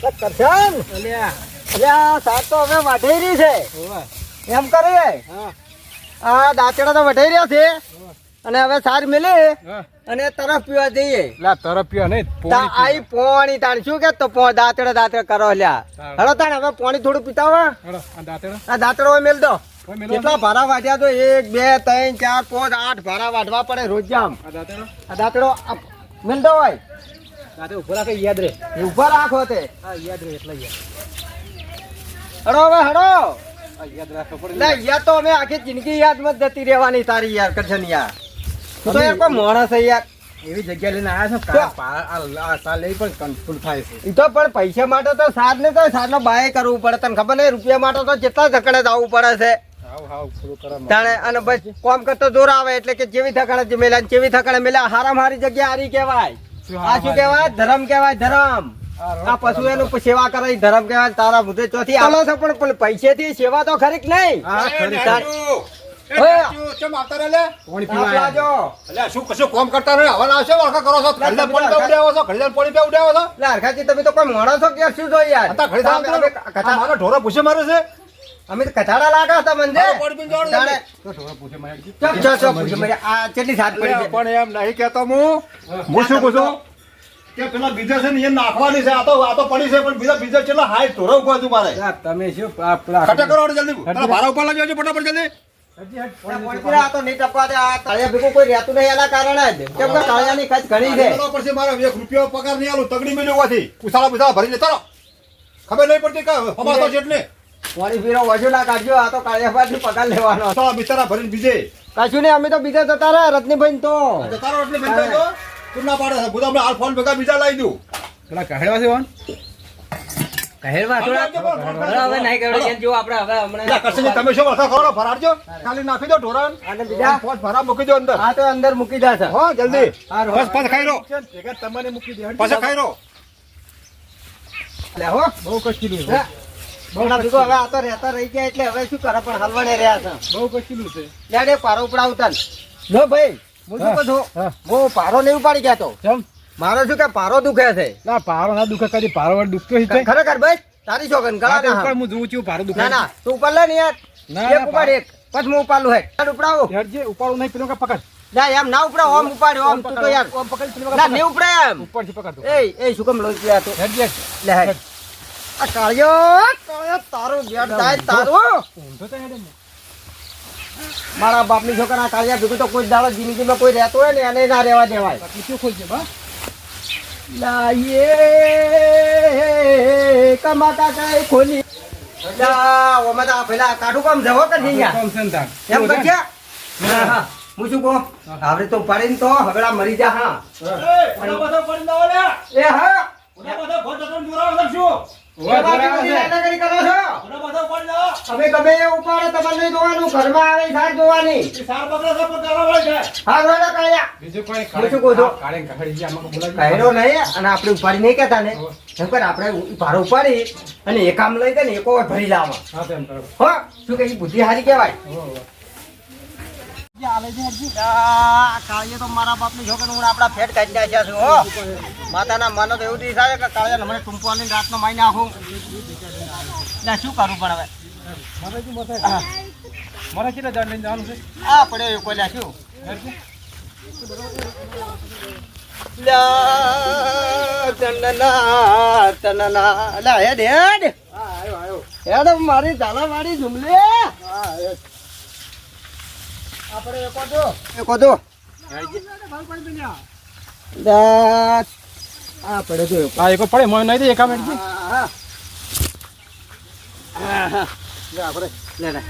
કરશન અલ્યા સાત તો હવે વઢાઈ રહી છે એમ કરીએ આ દાંતડા તો વઢાઈ રહ્યા છે અને હવે સાર મેલી અને તરફ પીવા જઈએ તરફ પીવા નહીં આઈ પોણી તાણ શું કે તો દાંતડા કરો લ્યા હલો તાણ હવે પોણી થોડું પીતાવા આ દાંતડો મેલ દો કેટલા ભારા વાઢ્યા તો 1 2 3 4 5 8 ભારા વાઢવા પડે રોજ જામ આ દાંતડો મેલ દો હોય ઉપર રાખે યાદ રે ઉપર રાખો તે યાદ રે એટલે હડો હવે હડો યાદ રાખવો પડે ના યાદ તો અમે આખી જિંદગી યાદ મત જતી રહેવાની તારી યાર કરશન યાર તું તો યાર કોઈ માણસ છે યાર એવી જગ્યા લઈને આવ્યા છો સાલ લઈ પણ કન્ફ્યુઝ થાય છે એ તો પણ પૈસા માટે તો સાર ને તો સાર નો બાય કરવું પડે તને ખબર નહીં રૂપિયા માટે તો કેટલા ધકડે જવું પડે છે તાણે અને બસ કોમ કરતો જોર આવે એટલે કે જેવી થકડે જમેલા જેવી થકડે મેલા હારામ હારી જગ્યા હારી કહેવાય આ શું કહેવાય ધર્મ કહેવાય ધર્મ આ પશુ એનું સેવા કરે ધર્મ કહેવાય તારા મુદ્દે ચોથી આલો છો પણ પૈસે થી સેવા તો ખરી નહીં તમે તો કોઈ મોણો છો કે શું છો યાર ઢોરો પૂછે મારે છે અમે તો કથાડા લાગા હતા મંદે કેટલી સાત પડી પણ એમ નહીં કેતો હું શું પૂછું કે પેલા બીજા છે ને એ નાખવાની છે આ તો પડી છે પણ બીજા ચેલા હાઈ ઢોરો ઉભા છું મારે તમે શું કટા કરો જલ્દી ભાડા ઉપર લાગી આવજો ફટાફટ જલ્દી તો નહીં ટપવા દે આ તળિયા ભેગું કોઈ રહેતું નહીં એના કારણે જ કેમ કે તળિયાની ખર્ચ ઘણી છે પછી મારે 1 રૂપિયો પગાર નહીં આલું તગડી મેલ્યું હોવાથી ઉસાળા ભરી લેતા ખબર નહીં પડતી કે હમાતો છે એટલે પાણી પીરો વજુ ના કાઢજો આ તો કાળિયા પાછી પગાર લેવાનો ઉસાળા બિચારા ભરીને બીજે કશું નહીં અમે તો બીજા જતા રહ્યા રત્નીભાઈ તો જતા રહો એટલે બનતો તો તું ના પાડે બધા આપણે હાલ ફોન ભેગા બીજા લાવી દઉં પેલા કહેવા છે ફોન કહેવા થોડા હવે નહીં કહેવાય કેમ જો આપણે હવે હમણાં કરશે તમે શું વખા ખરો ફરાડજો ખાલી નાખી દો ઢોરણ અને બીજા પોત ભરા મૂકી દો અંદર હા તો અંદર મૂકી દેશે હો જલ્દી બસ પાછા ખાઈ રો તમને મૂકી દે પાછા ખાઈ રો લે હો બહુ કષ્ટીલું છે બહુ ભીગો હવે આ તો રહેતા રહી ગયા એટલે હવે શું કરે પણ હલવાને રહ્યા છે બહુ કષ્ટીલું છે લેડે પારો ઉપડાવતા નો ભાઈ હું શું કહું હું પારો નહીં ઉપાડી ગયા તો મારો શું કે પારો દુખે છે ના પારો ના દુખે કદી પારો વડ દુખતો છે ખરેખર ભાઈ તારી છોકન ગળા ના ઉપર હું જોઉં છું પારો દુખે ના ના તું ઉપર લે ને યાર એક ઉપાડ એક પછી હું ઉપાડું હે ઉપડાવો હેડજે ઉપાડું નહીં પેલો કે પકડ ના એમ ના ઉપડાવ ઓમ ઉપાડ્યો ઓમ તું તો યાર ઓમ પકડ ના નહીં ઉપડાય એમ ઉપરથી પકડ દો એ શું કામ લોઈ લે તો હેડજે લે હે આ કાળિયો તારું બેટ થાય તારું ઊંધો તો હેડે મારા બાપની છોકરા કાળિયા ભેગું તો કોઈ દાડો જિંદગીમાં કોઈ રહેતો હોય ને એને ના રહેવા દેવાય શું ખોલજે બા લાયે કમાતા કઈ ખોલી ઓમાં તો પેલા કાઢું કામ જવો કે નહીં યાર એમ કરજે હા હું શું કહું આવડે તો ઉપાડીને તો હગડા મરી જા હા એ હા અમે ગમે એ ઉપાડે તમારે નહીં જોવાનું ઘરમાં આવે સાર જોવાની કહેરો નહીં અને આપણે ઉપાડી નહીં કેતા ને એમ કર આપણે ભારો ઉપાડી અને એ કામ લઈ દે ને એક વાર ભરી લાવવા હો શું કઈ બુદ્ધિ હારી કેવાય કાળીએ તો મારા બાપની છોકરી હું આપડા ફેટ કાઢી નાખ્યા છું હો માતાના મનો તો એવું દી થાય કે કાળિયા મને ટૂંપવાની રાતનો માઈ નાખું ના શું કરવું પણ હવે મારે કેટલા જાણ લઈને જવાનું છે આ પડે કોઈ લ્યા શું હેડ મારી ઝાલા મારી ઝુમલે આપણે એકો દો આ પડે તો હા એકો પડે મોય નહીં દે એકા મિનિટ આપણે લે લે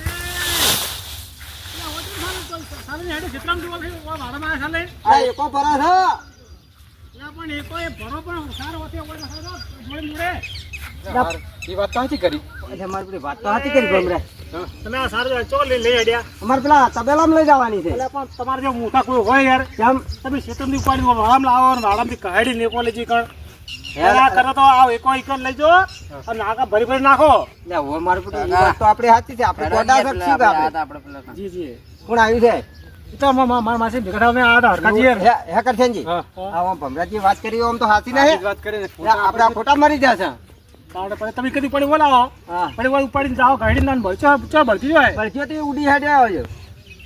એકો ભરા એ વાત તો હતી કરી અમારી પેલી વાત તો હતી કરી ગમરે તમે આ સારું ચો લઈ આડ્યા અમારે પેલા તબેલામાં લઈ જવાની છે પણ તમારે જો મોટા કોઈ હોય યાર કેમ તમે શેતમની ઉપાડી વાળામાં લાવો અને વાળામાંથી કાઢી ને કોલેજી કણ એના કરો તો આ એકો એકર લઈ જો અને નાકા ભરી ભરી નાખો લે ઓ મારું પેલું ઈ વાત તો આપણે સાચી છે આપણે કોડા છે શું કે આપણે જી જી કોણ આવ્યું છે તો મારા માસી ભેગા થઈને આ હરકાજી હે કરશનજી આ ભમરાજી વાત કરી ઓમ તો સાચી નહીં વાત કરે આપણે ખોટા મરી જશે તાવડે પડે તમે કદી પડી બોલાવો હા પડી બોલ ઉપાડીને જાઓ ગાડી ના ભરચો ચો ભરતી હોય પરચો તે ઉડી હેડે આવ્યો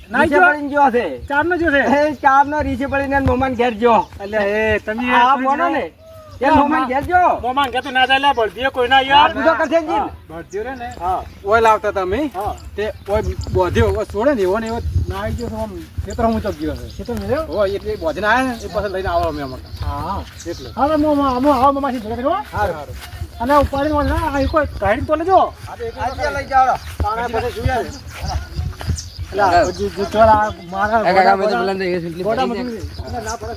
ના નીચે જો પડીને જો છે ચાર નો જો છે એ ચાર નો રીચે પડીને મોમાન ઘેર જો એટલે એ તમે આ મોનો ને એ મોમાન ઘેર જો મોમાન કે તો ના જાય લે ભરતી કોઈ ના યાર તું તો કરશે જી ભરતી રે ને હા ઓય લાવતા તમે હા તે ઓય બોધ્યો ઓય છોડે ને એવો ને એવો ના આવી ગયો આમ ખેતર હું ચક ગયો છે ખેતર મેલ્યો ઓય એટલે બોધને આયા ને એ પાછળ લઈને આવો અમે અમાર હા એટલે હા મોમા આવો માસી ભેગા કરો હારું અને ઉપાડીને બોલ ના આ કોઈ ગાડી તો લેજો આજે લઈ જાઓ તાણે પછી જોઈએ એટલે ગુચોરા મારા કાકા મેં તો પેલા એ સુટલી ગોડા પડી મત ના પડે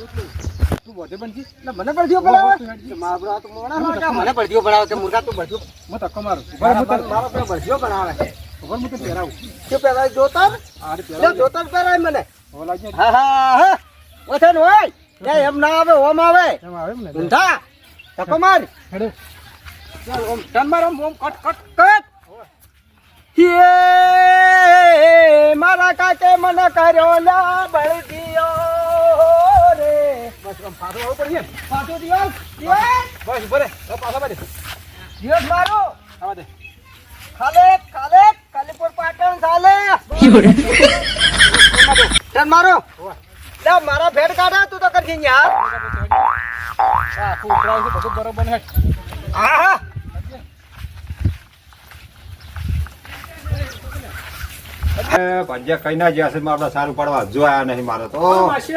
તું બોધે બનજી એટલે મને પડ્યો પડાવે મારો તો મોણા લાગે મને પડ્યો પડાવે તે મુર્ગા તું પડ્યો મત અક્કો મારો મારો પેલો પડ્યો બનાવે ખબર મત પહેરાવું કે પહેરાય જોતર આરે લે પહેરાવું જોતર પહેરાય મને હો લાગી હા હા હા ઓછે ને હોય એ એમ ના આવે ઓમ આવે એમ આવે ને ઊંધા તકો માર હેડે ચાલ ઓમ ટન માર ઓમ કટ કટ કટ હે મારા કાકે મને કર્યો ના બળી દિયો રે બસ આમ ફાટો આવું પડી પાછો દિવસ બસ બરે પાછા બાજુ દિવસ મારો આવા દે ખાલે ખાલે કાલીપુર પાટણ ચાલે ટન મારો લે મારા ભેડ કાઢા તું તો કરજી યાર આ ફૂટરાવ છે બધું બરોબર ને આહા ભાજ્યા કઈ ના જ્યાં છે મારે સારું પડવા જો આયા નહીં મારે તો માસી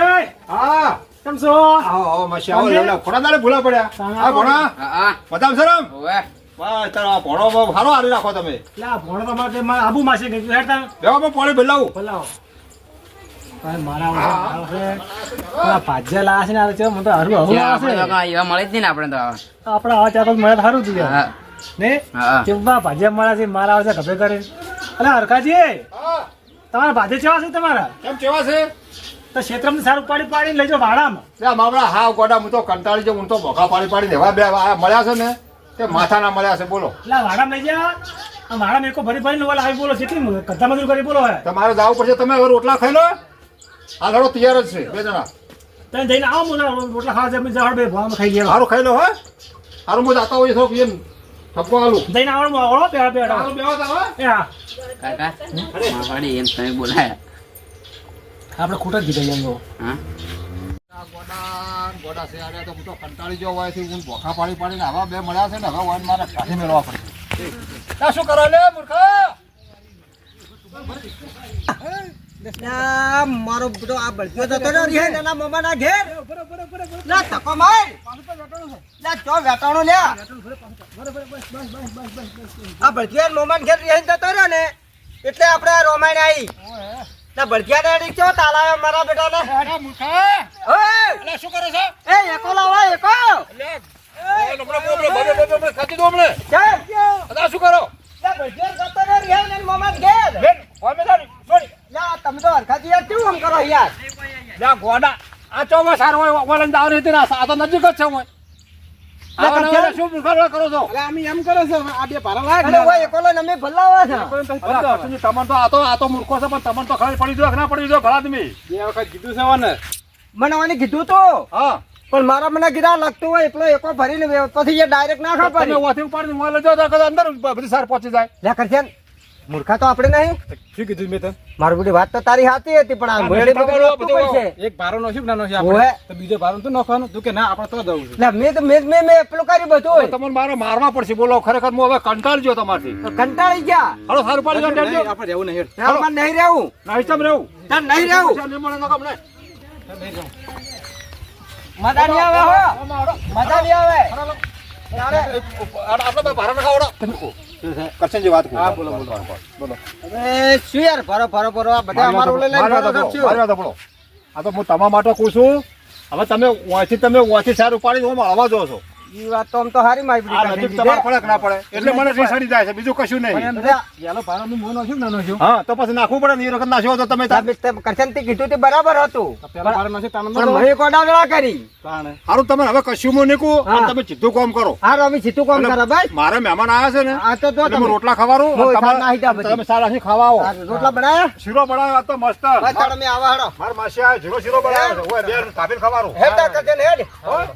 હા કેમ છો આવો આવો મસી આવો લેવડા ખોડા દાડે ભૂલા પડ્યા આ ભોણા હા બતાવ શરમ ઓવે વાહ તારા ભોણો બહુ સારો હારી રાખો તમે લા ભણો તો માટે મારા આબુ માસી ગઈ હેડતા બેવા પાણી ભેલાવું બોલાવો ભાઈ મારા આવશે પેલા ભાજ્યા લાયા છે ને આ મને તો હરું હરું આપણે તો આવશે કાંઈ એવા મળે જ નહીં ને આપણે તો આપણા આવા ચાર મળે તો સારું થયું હા ને હા કેવા ભાજ્યા મારા છે મારા આવશે ગભે કરે અલે હરકાજી હા તમારા ભાજે કેવા છે તમારા કેમ કેવા છે તો ક્ષેત્રમાં સારું પાડી પાડીને લઈ જાઓ ભાડામાં ત્યાં મામલા હાવ ગોડા હું તો કંટાળી જાઉં હું તો ભોખા પાડી પાડી દેવા બે આ મળ્યા છે ને તે માથાના મળ્યા છે બોલો એટલે આ ભાડામાં લઈ જા આ ભાડામાં એકો ભરી ભરીને ઓલા આવી બોલો કેટલી કથા મજૂર કરી બોલો હે તમારે જવું પડશે તમે હવે રોટલા ખાઈ લો આ લડો તૈયાર જ છે બે જણા તમે જઈને આવો મોટા રોટલા ખાવા જમીન જવા બે ભાવમાં ખાઈ ગયા સારું ખાઈ લો હે સારું હું જાતા હોય થોડુંક એમ ઠપકો આલું જઈને આવડો આવડો પેડા પેડા સારું બેવા તા હો એ હા કાકા માવાડી એમ તમે બોલાયા આપણે ખોટ જ કીધા એમ હા ગોડા છે આને તો હું તો કંટાળી ગયો હોય હું ભોખા પાડી પાડીને આવા બે મળ્યા છે ને હવે વાન મારે કાઢી મેળવા પડશે આ શું કરો લે મૂર્ખા ના મારો બધો આ બળજો જતો રહ્યો રે નાના મમાના ઘેર લે તકો માર લે ચો વેટાણો લે આ બળજો મમાન ઘેર રે જતો રહ્યો ને એટલે આપણે આ રોમાણ આવી ના બળજિયા રેડી ચો તાલાયો મારા બેટાને અરે મૂર્ખા ઓય અલે શું કરો છો એ એકો લાવો એકો લે એ નમરો બોબલે ખાતી દો હમણે ચાલ અદા શું કરો લે બળજો જતો રહ્યો રે ને મમાન ઘેર બેન ઓય મે સારી છોડી લે તમે તો હરખાજી યાર કેવું આમ કરો યાર લે ગોડા આ ચોમાં સારો હોય ઓલન દાવ રહી હતી આ તો નજીક જ છે હું આ શું મૂર્ખા કરો છો અરે અમે એમ કરે છે આ બે ભાડા અરે ઓય એકો લઈને અમે ભલાવા છે તમને તો આ તો મૂર્ખો છે પણ તમને તો ખબર પડી જો કે ના પડી જો ભલા તમે બે વખત કીધું છે ને મને મને કીધું તો હા પણ મારા મને કીધા લાગતું હોય એટલો એકો ભરીને પછી એ ડાયરેક્ટ ના તમે ખાપા ઓથી ઉપાડીને મોં લેજો તો કદાચ અંદર બધી સાર પહોંચી જાય લે કરશે મૂર્ખા તો આપણે નહીં શું કીધું મેં તને મારી બધી વાત તો તારી સાચી હતી પણ આ મોડી તમારો બધું બધો પડશે એક ભારો નો શું નાનો છે ઓવે. આપણે તો બીજો ભારો તો નાખવાનો તું કે ના આપણે તો દઉં છે લે મેં પેલું કર્યું બધું તમને મારો મારવા પડશે બોલો ખરેખર હું હવે કંટાળી ગયો તમારથી કંટાળી ગયા હાલો સારું પાડી દો ડેડજો આપણે રહેવું નહીં મારે નહીં રહેવું નહીં ચમ રહેવું તાર નહીં રહેવું નહીં મળે તો કમ નહીં મજા નહીં આવે હો મજા નહીં આવે આપણે બે ભારા નખાવડો કરશનજી વાત હા, બોલો, બોલો. બોલો અરે શું યાર ભરો આ બધા અમારું લઈ લઈને ભરો રાખશું. આ તો હું તમારા માટે કહું છું હવે તમે ઓછી સારું પાડી હું મળવા જો છો ઈ વાત તો આમ તો હારી મારી બધી આ નજીક તમારે પડે કે ના પડે એટલે મને રીસડી જાય છે બીજું કશું નહીં યાલો ભારો નું મોં નાખ્યું નાનો છું હા તો પછી નાખવું પડે ને એ વખત નાખ્યો તો તમે કરશન થી કીધું તે બરાબર હતું પેલા ભારો નાખ્યું તાનો પણ મને કોડાગળા કરી તાણે સારું તમે હવે કશું હું નીકું હા. અને તમે સીધું કામ કરો હા અમે સીધું કામ કરે ભાઈ મારે મહેમાન આવ્યા છે ને આ તો જો એટલે તમે હું રોટલા ખવારું હું અને નાહી જા પછી. તમે સારા ખાવા આવો આ રોટલા બનાયા શીરો બનાવ્યો આ તો મસ્ત બસ તાણ અમે આવા હડો મારા માસી આ શીરો બનાવ્યો છે ઓય બે કાપીને ખવારું હેડ કરજે ને હેડ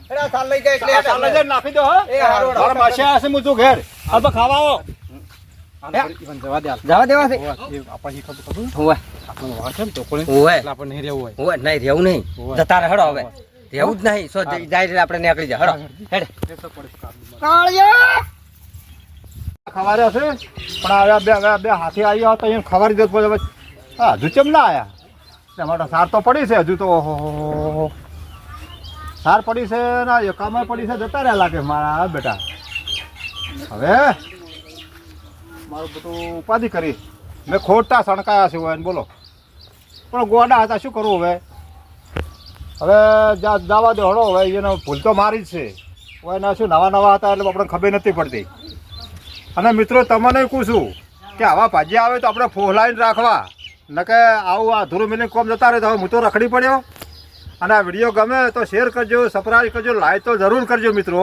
હેડ સાલ લઈ જાય એટલે હેડ સાલે જઈને નાખી દો હા એ હારું. મારા માસી આવ્યા છે હું જો ઘેર હાલ તો ખાવા આવો ઈવન જવા દે હાલ. જવા દેવા છે ઓવે, એ આપણને ખબર ઓવે આપણને વાળ છે ને તો કોને ઓવે એટલે આપણે નહીં રહેવું હોય. ઓવે નહીં રહેવું નહીં ઓવે. જતા રહે હેડો હવે રહેવું જ નહીં સો જાય આપણે નીકળી જા હેડો હેડ રહેતો પડે છે કામ. કાળિયા ખવારે હશે પણ આવ્યા બે હાથી આવી આવો તો અહીંયા ખવારી દેત પછી હા હજુ કેમ ના આયા તમારે સાર તો પડી છે હજુ તો ઓહો સાર પડી છે ના એકામાં પડી છે જતા રહ્યા લાગે મારા બેટા હવે મારું બધું ઉપાધિ કરી મેં ખોટા સણકાયા છે હોય બોલો પણ ગોડા હતા શું કરવું હવે જવા દો હળો હવે એને ભૂલ તો મારી જ છે હોય એના શું નવા હતા એટલે આપણને ખબર નથી પડતી અને મિત્રો તમને કહું છું કે આવા ભાજી આવે તો આપણે ફોલાઈને રાખવા ન કે આવું આ ધૂરું મિલિંગ કોમ જતા રહે તો હવે હું તો રખડી પડ્યો અને આ વિડીયો ગમે તો શેર કરજો સબસ્ક્રાઈબ કરજો લાઈક તો જરૂર કરજો મિત્રો